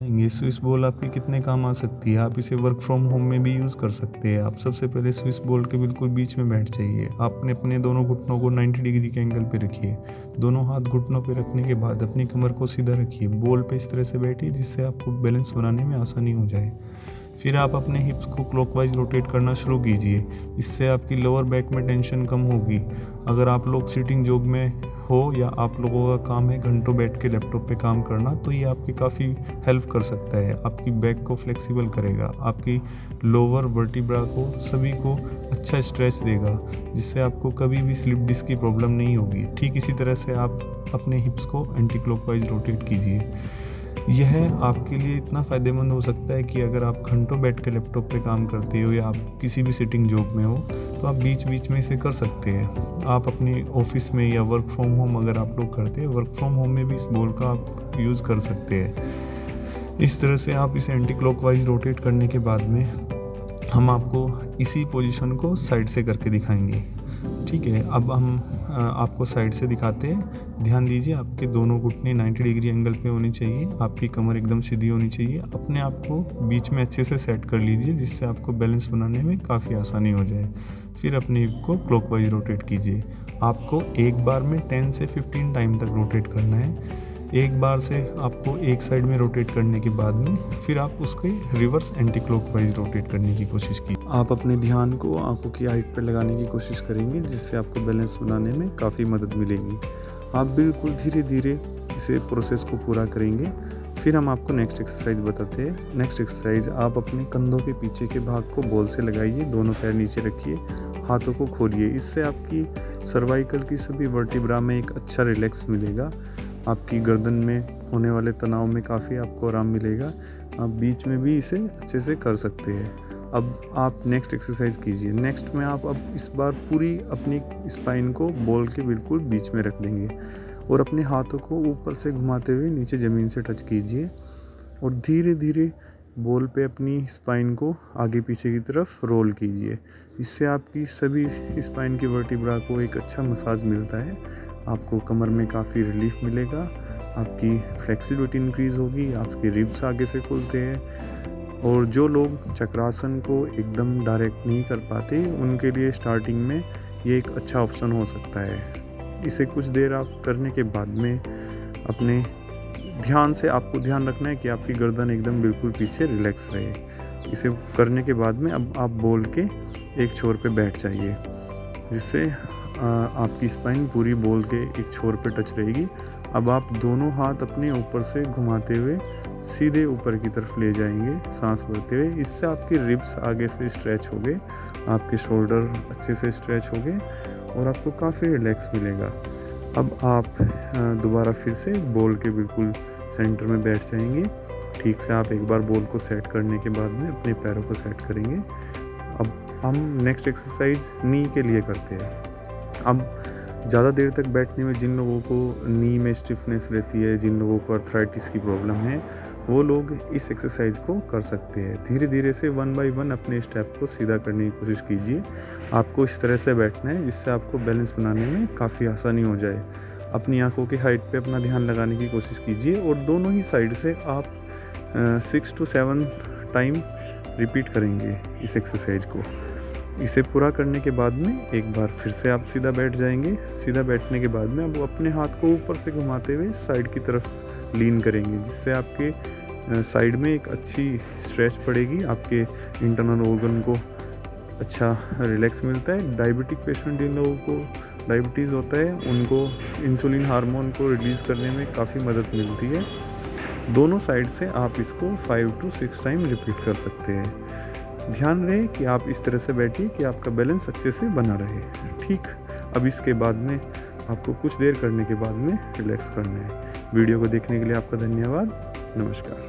ये Swiss ball आपके कितने काम आ सकती है। आप इसे वर्क फ्रॉम होम में भी यूज़ कर सकते हैं। आप सबसे पहले स्विस बॉल के बिल्कुल बीच में बैठ जाइए। आपने अपने दोनों घुटनों को 90 डिग्री के एंगल पे रखिए। दोनों हाथ घुटनों पे रखने के बाद अपनी कमर को सीधा रखिए। बॉल पे इस तरह से बैठिए जिससे आपको बैलेंस बनाने में आसानी हो जाए। फिर आप अपने हिप्स को क्लॉकवाइज रोटेट करना शुरू कीजिए। इससे आपकी लोअर बैक में टेंशन कम होगी। अगर आप लोग सिटिंग जॉब में हो या आप लोगों का काम है घंटों बैठ के लैपटॉप पे काम करना, तो ये आपकी काफ़ी हेल्प कर सकता है। आपकी बैक को फ्लेक्सिबल करेगा, आपकी लोअर वर्टिब्रा को सभी को अच्छा स्ट्रेच देगा, जिससे आपको कभी भी स्लिप डिस्क की प्रॉब्लम नहीं होगी। ठीक इसी तरह से आप अपने हिप्स को एंटी क्लॉकवाइज रोटेट कीजिए। यह आपके लिए इतना फ़ायदेमंद हो सकता है कि अगर आप घंटों बैठ के लैपटॉप पे काम करते हो या आप किसी भी सिटिंग जॉब में हो, तो आप बीच बीच में इसे कर सकते हैं। आप अपनी ऑफिस में या वर्क फ्रॉम होम अगर आप लोग करते हैं, वर्क फ्रॉम होम में भी इस बॉल का आप यूज़ कर सकते हैं। इस तरह से आप इसे एंटी क्लॉकवाइज रोटेट करने के बाद में हम आपको इसी पोजीशन को साइड से करके दिखाएंगे। ठीक है, अब हम आपको साइड से दिखाते हैं। ध्यान दीजिए, आपके दोनों घुटने 90 डिग्री एंगल पे होनी चाहिए। आपकी कमर एकदम सीधी होनी चाहिए। अपने आप को बीच में अच्छे से सेट कर लीजिए जिससे आपको बैलेंस बनाने में काफ़ी आसानी हो जाए। फिर अपने हिप को क्लॉकवाइज रोटेट कीजिए। आपको एक बार में 10 से 15 टाइम तक रोटेट करना है। एक बार से आपको एक साइड में रोटेट करने के बाद में फिर आप उसके रिवर्स एंटी क्लॉकवाइज रोटेट करने की कोशिश की। आप अपने ध्यान को आंखों की हाइट पर लगाने की कोशिश करेंगे जिससे आपको बैलेंस बनाने में काफ़ी मदद मिलेगी। आप बिल्कुल धीरे धीरे इसे प्रोसेस को पूरा करेंगे। फिर हम आपको नेक्स्ट एक्सरसाइज बताते हैं। नेक्स्ट एक्सरसाइज, आप अपने कंधों के पीछे के भाग को बॉल से लगाइए। दोनों पैर नीचे रखिए, हाथों को खोलिए। इससे आपकी सर्वाइकल की सभी वर्टिब्रा में एक अच्छा रिलैक्स मिलेगा। आपकी गर्दन में होने वाले तनाव में काफ़ी आपको आराम मिलेगा। आप बीच में भी इसे अच्छे से कर सकते हैं। अब आप नेक्स्ट एक्सरसाइज कीजिए। नेक्स्ट में आप अब इस बार पूरी अपनी स्पाइन को बॉल के बिल्कुल बीच में रख देंगे और अपने हाथों को ऊपर से घुमाते हुए नीचे ज़मीन से टच कीजिए और धीरे धीरे बॉल पे अपनी स्पाइन को आगे पीछे की तरफ रोल कीजिए। इससे आपकी सभी स्पाइन की वर्टिब्रा को एक अच्छा मसाज मिलता है। आपको कमर में काफ़ी रिलीफ मिलेगा, आपकी फ्लेक्सिबिलिटी इंक्रीज़ होगी, आपके रिब्स आगे से खुलते हैं। और जो लोग चक्रासन को एकदम डायरेक्ट नहीं कर पाते, उनके लिए स्टार्टिंग में ये एक अच्छा ऑप्शन हो सकता है। इसे कुछ देर आप करने के बाद में अपने ध्यान से आपको ध्यान रखना है कि आपकी गर्दन एकदम बिल्कुल पीछे रिलैक्स रहे। इसे करने के बाद में अब आप बॉल के एक छोर पे बैठ जाइए जिससे आपकी स्पाइन पूरी बॉल के एक छोर पे टच रहेगी। अब आप दोनों हाथ अपने ऊपर से घुमाते हुए सीधे ऊपर की तरफ ले जाएंगे सांस भरते हुए। इससे आपके रिब्स आगे से स्ट्रेच हो गए, आपके शोल्डर अच्छे से स्ट्रेच हो गए और आपको काफ़ी रिलैक्स मिलेगा। अब आप दोबारा फिर से बॉल के बिल्कुल सेंटर में बैठ जाएंगे। ठीक से आप एक बार बॉल को सेट करने के बाद में अपने पैरों को सेट करेंगे। अब हम नेक्स्ट एक्सरसाइज नी के लिए करते हैं। अब ज़्यादा देर तक बैठने में जिन लोगों को नी में स्टिफनेस रहती है, जिन लोगों को अर्थराइटिस की प्रॉब्लम है, वो लोग इस एक्सरसाइज को कर सकते हैं। धीरे धीरे से 1 बाय 1 अपने स्टेप को सीधा करने की कोशिश कीजिए। आपको इस तरह से बैठना है जिससे आपको बैलेंस बनाने में काफ़ी आसानी हो जाए। अपनी आंखों की हाइट पे अपना ध्यान लगाने की कोशिश कीजिए और दोनों ही साइड से आप 6 to 7 टाइम रिपीट करेंगे इस एक्सरसाइज को। इसे पूरा करने के बाद में एक बार फिर से आप सीधा बैठ जाएंगे। सीधा बैठने के बाद में अब अपने हाथ को ऊपर से घुमाते हुए साइड की तरफ लीन करेंगे जिससे आपके साइड में एक अच्छी स्ट्रेच पड़ेगी। आपके इंटरनल ऑर्गन को अच्छा रिलैक्स मिलता है। डायबिटिक पेशेंट, जिन लोगों को डायबिटीज़ होता है, उनको इंसुलिन हार्मोन को रिलीज़ करने में काफ़ी मदद मिलती है। दोनों साइड से आप इसको 5 to 6 टाइम रिपीट कर सकते हैं। ध्यान रहे कि आप इस तरह से बैठिए कि आपका बैलेंस अच्छे से बना रहे। ठीक, अब इसके बाद में आपको कुछ देर करने के बाद में रिलैक्स करना है। वीडियो को देखने के लिए आपका धन्यवाद। नमस्कार।